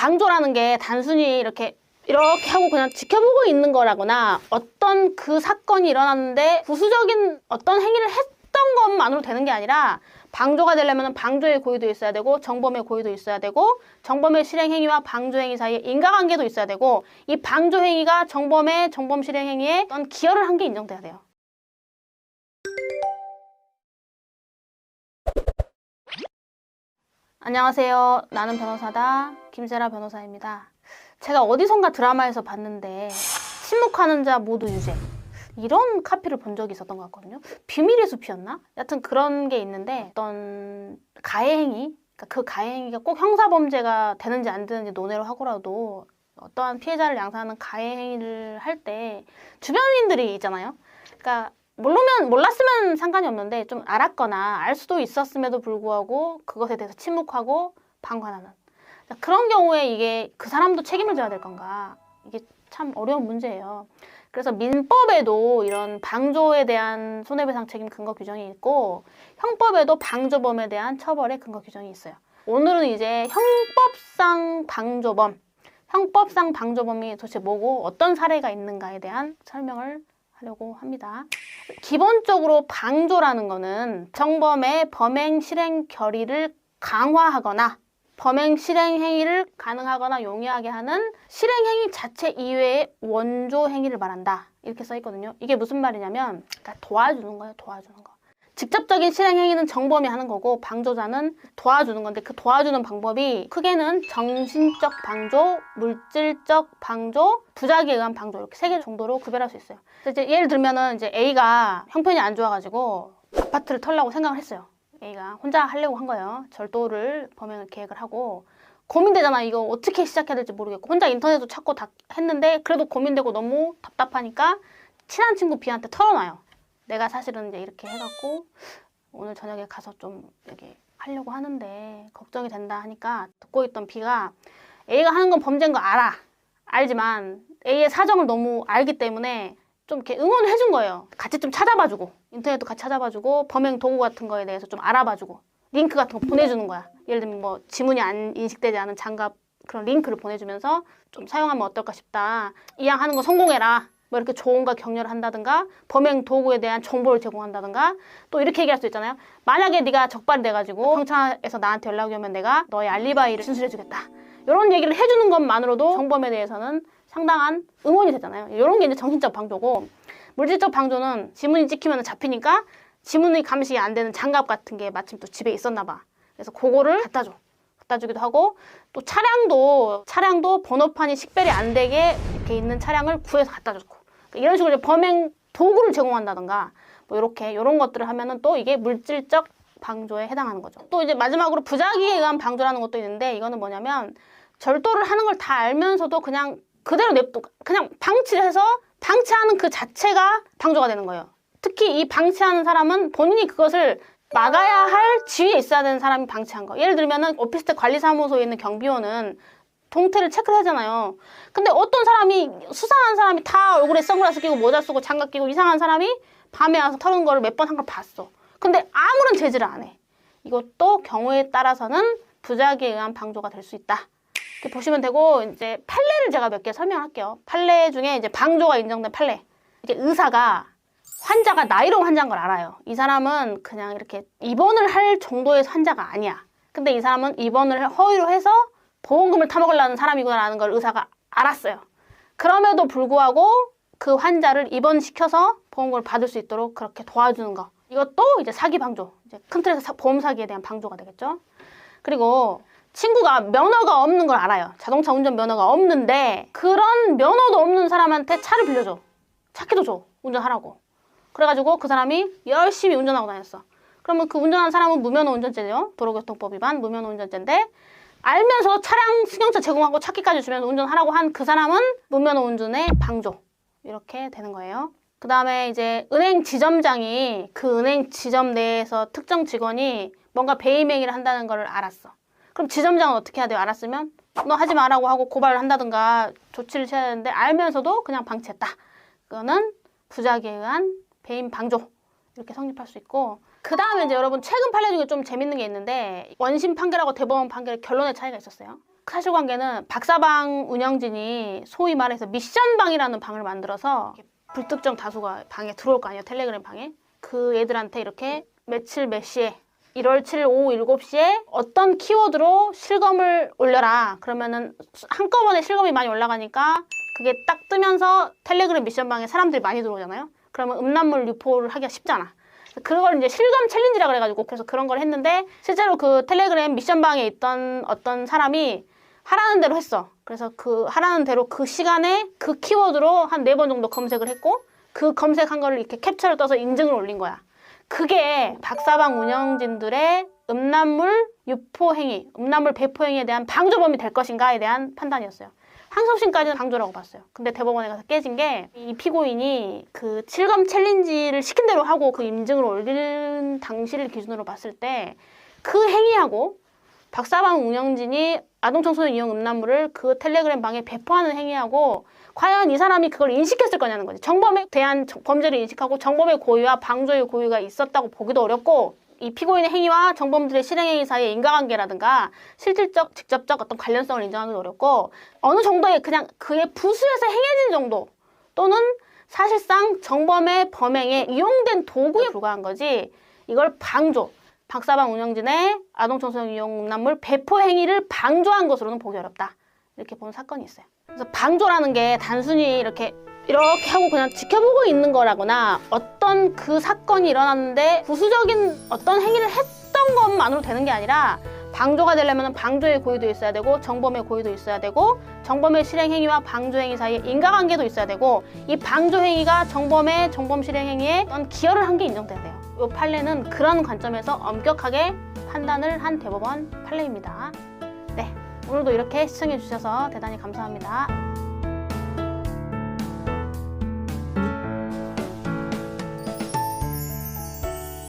방조라는 게 단순히 이렇게 하고 그냥 지켜보고 있는 거라거나 어떤 그 사건이 일어났는데 부수적인 어떤 행위를 했던 것만으로 되는 게 아니라 방조가 되려면 방조의 고의도 있어야 되고 정범의 고의도 있어야 되고 정범의 실행행위와 방조행위 사이에 인과관계도 있어야 되고 이 방조행위가 정범의 정범 실행행위에 어떤 기여를 한 게 인정돼야 돼요. 안녕하세요. 나는 변호사다. 김세라 변호사입니다. 제가 어디선가 드라마에서 봤는데 침묵하는 자 모두 유죄 이런 카피를 본 적이 있었던 것 같거든요. 비밀의 숲이었나? 여튼 그런 게 있는데 어떤 가해행위, 그러니까 그 가해행위가 꼭 형사범죄가 되는지 안 되는지 논의를 하고라도 어떠한 피해자를 양산하는 가해행위를 할 때 주변인들이 있잖아요. 그러니까 몰랐으면 상관이 없는데 좀 알았거나 알 수도 있었음에도 불구하고 그것에 대해서 침묵하고 방관하는 그런 경우에 이게 그 사람도 책임을 져야 될 건가? 이게 참 어려운 문제예요. 그래서 민법에도 이런 방조에 대한 손해배상 책임 근거 규정이 있고 형법에도 방조범에 대한 처벌의 근거 규정이 있어요. 오늘은 이제 형법상 방조범이 도대체 뭐고 어떤 사례가 있는가에 대한 설명을 하려고 합니다. 기본적으로 방조라는 거는 정범의 범행 실행 결의를 강화하거나 범행 실행 행위를 가능하거나 용이하게 하는 실행 행위 자체 이외의 원조 행위를 말한다. 이렇게 써 있거든요. 이게 무슨 말이냐면 그러니까 도와주는 거예요. 도와주는 거. 직접적인 실행 행위는 정범이 하는 거고 방조자는 도와주는 건데 그 도와주는 방법이 크게는 정신적 방조, 물질적 방조, 부작위에 의한 방조 이렇게 세 개 정도로 구별할 수 있어요. 그래서 이제 예를 들면은 이제 A가 형편이 안 좋아가지고 아파트를 털려고 생각을 했어요. A가 혼자 하려고 한 거예요. 절도를 범행을 계획을 하고 고민되잖아. 이거 어떻게 시작해야 될지 모르겠고 혼자 인터넷도 찾고 다 했는데 그래도 고민되고 너무 답답하니까 친한 친구 B한테 털어놔요. 내가 사실은 이제 이렇게 해갖고 오늘 저녁에 가서 좀 이렇게 하려고 하는데 걱정이 된다 하니까 듣고 있던 B가 A가 하는 건 범죄인 거 알지만 A의 사정을 너무 알기 때문에 좀 이렇게 응원을 해준 거예요. 같이 좀 찾아봐주고 인터넷도 같이 찾아봐주고 범행 도구 같은 거에 대해서 좀 알아봐주고 링크 같은 거 보내주는 거야. 예를 들면 뭐 지문이 안 인식되지 않은 장갑 그런 링크를 보내주면서 좀 사용하면 어떨까 싶다. 이 양 하는 거 성공해라. 뭐 이렇게 조언과 격려를 한다든가 범행 도구에 대한 정보를 제공한다든가 또 이렇게 얘기할 수 있잖아요. 만약에 네가 적발이 돼가지고 경찰에서 나한테 연락이 오면 내가 너의 알리바이를 진술해주겠다. 이런 얘기를 해주는 것만으로도 정범에 대해서는 상당한 응원이 되잖아요. 이런 게 이제 정신적 방조고 물질적 방조는 지문이 찍히면 잡히니까 지문이 감식이 안 되는 장갑 같은 게 마침 또 집에 있었나 봐. 그래서 그거를 갖다 주기도 하고 또 차량도 번호판이 식별이 안 되게 이렇게 있는 차량을 구해서 갖다 줬고 이런 식으로 이제 범행 도구를 제공한다던가 뭐 이런 것들을 하면은 또 이게 물질적 방조에 해당하는 거죠. 또 이제 마지막으로 부작위에 의한 방조라는 것도 있는데 이거는 뭐냐면 절도를 하는 걸 다 알면서도 그냥 그대로 그냥 방치하는 그 자체가 방조가 되는 거예요. 특히 이 방치하는 사람은 본인이 그것을 막아야 할 지위에 있어야 되는 사람이 방치한 거. 예를 들면은 오피스텔 관리사무소에 있는 경비원은 동태를 체크를 하잖아요. 근데 어떤 사람이 수상한 사람이 다 얼굴에 선글라스 끼고 모자 쓰고 장갑 끼고 이상한 사람이 밤에 와서 털은 거를 몇 번 한 걸 봤어. 근데 아무런 제지를 안 해. 이것도 경우에 따라서는 부작위에 의한 방조가 될 수 있다. 이렇게 보시면 되고 이제 판례를 제가 몇 개 설명할게요. 판례 중에 이제 방조가 인정된 판례. 이게 의사가 환자가 나이로 환자인 걸 알아요. 이 사람은 그냥 이렇게 입원을 할 정도의 환자가 아니야. 근데 이 사람은 입원을 허위로 해서 보험금을 타먹으려는 사람이구나라는 걸 의사가 알았어요. 그럼에도 불구하고 그 환자를 입원시켜서 보험금을 받을 수 있도록 그렇게 도와주는 거. 이것도 이제 사기 방조. 이제 큰 틀에서 보험 사기에 대한 방조가 되겠죠. 그리고 친구가 면허가 없는 걸 알아요. 자동차 운전 면허가 없는데 그런 면허도 없는 사람한테 차를 빌려줘. 차키도 줘. 운전하라고. 그래가지고 그 사람이 열심히 운전하고 다녔어. 그러면 그 운전하는 사람은 무면허 운전죄죠. 도로교통법 위반 무면허 운전죄인데 알면서 차량 승용차 제공하고 차키까지 주면서 운전하라고 한 그 사람은 무면허 운전의 방조. 이렇게 되는 거예요. 그 다음에 이제 은행 지점장이 그 은행 지점 내에서 특정 직원이 뭔가 배임 행위를 한다는 걸 알았어. 그럼 지점장은 어떻게 해야 돼요? 알았으면 너 하지 말라고 하고 고발을 한다든가 조치를 취해야 되는데 알면서도 그냥 방치했다. 그거는 부작위에 의한 배임 방조 이렇게 성립할 수 있고 그 다음에 이제 여러분 최근 판례 중에 좀 재밌는 게 있는데 원심 판결하고 대법원 판결의 결론의 차이가 있었어요. 사실관계는 박사방 운영진이 소위 말해서 미션방이라는 방을 만들어서 불특정 다수가 방에 들어올 거 아니에요. 텔레그램 방에. 그 애들한테 이렇게 며칠 몇 시에 1월 7일 오후 7시에 어떤 키워드로 실검을 올려라. 그러면은 한꺼번에 실검이 많이 올라가니까 그게 딱 뜨면서 텔레그램 미션방에 사람들이 많이 들어오잖아요. 그러면 음란물 유포를 하기가 쉽잖아. 그걸 이제 실검 챌린지라 그래가지고 그래서 그런 걸 했는데 실제로 그 텔레그램 미션방에 있던 어떤 사람이 하라는 대로 했어. 그래서 그 하라는 대로 그 시간에 그 키워드로 한 4번 정도 검색을 했고 그 검색한 거를 이렇게 캡처를 떠서 인증을 올린 거야. 그게 박사방 운영진들의 음란물 유포 행위, 음란물 배포 행위에 대한 방조범이 될 것인가에 대한 판단이었어요. 항소심까지는 방조라고 봤어요. 근데 대법원에 가서 깨진 게 이 피고인이 그 실검 챌린지를 시킨 대로 하고 그 인증을 올린 당시를 기준으로 봤을 때 그 행위하고 박사방 운영진이 아동청소년 이용 음란물을 그 텔레그램 방에 배포하는 행위하고 과연 이 사람이 그걸 인식했을 거냐는 거지. 정범에 대한 범죄를 인식하고 정범의 고의와 방조의 고의가 있었다고 보기도 어렵고 이 피고인의 행위와 정범들의 실행행위 사이의 인과관계라든가 실질적, 직접적 어떤 관련성을 인정하기도 어렵고 어느 정도의 그냥 그의 부수에서 행해진 정도 또는 사실상 정범의 범행에 이용된 도구에 불과한 거지 이걸 방조, 박사방 운영진의 아동청소년 이용 음란물 배포 행위를 방조한 것으로는 보기 어렵다. 이렇게 본 사건이 있어요. 그래서 방조라는 게 단순히 이렇게 하고 그냥 지켜보고 있는 거라거나 어떤 그 사건이 일어났는데 부수적인 어떤 행위를 했던 것만으로 되는 게 아니라 방조가 되려면 방조의 고의도 있어야 되고 정범의 고의도 있어야 되고 정범의 실행행위와 방조행위 사이에 인과관계도 있어야 되고 이 방조행위가 정범의 정범 실행행위에 어떤 기여를 한 게 인정돼야 돼요. 이 판례는 그런 관점에서 엄격하게 판단을 한 대법원 판례입니다. 네, 오늘도 이렇게 시청해 주셔서 대단히 감사합니다.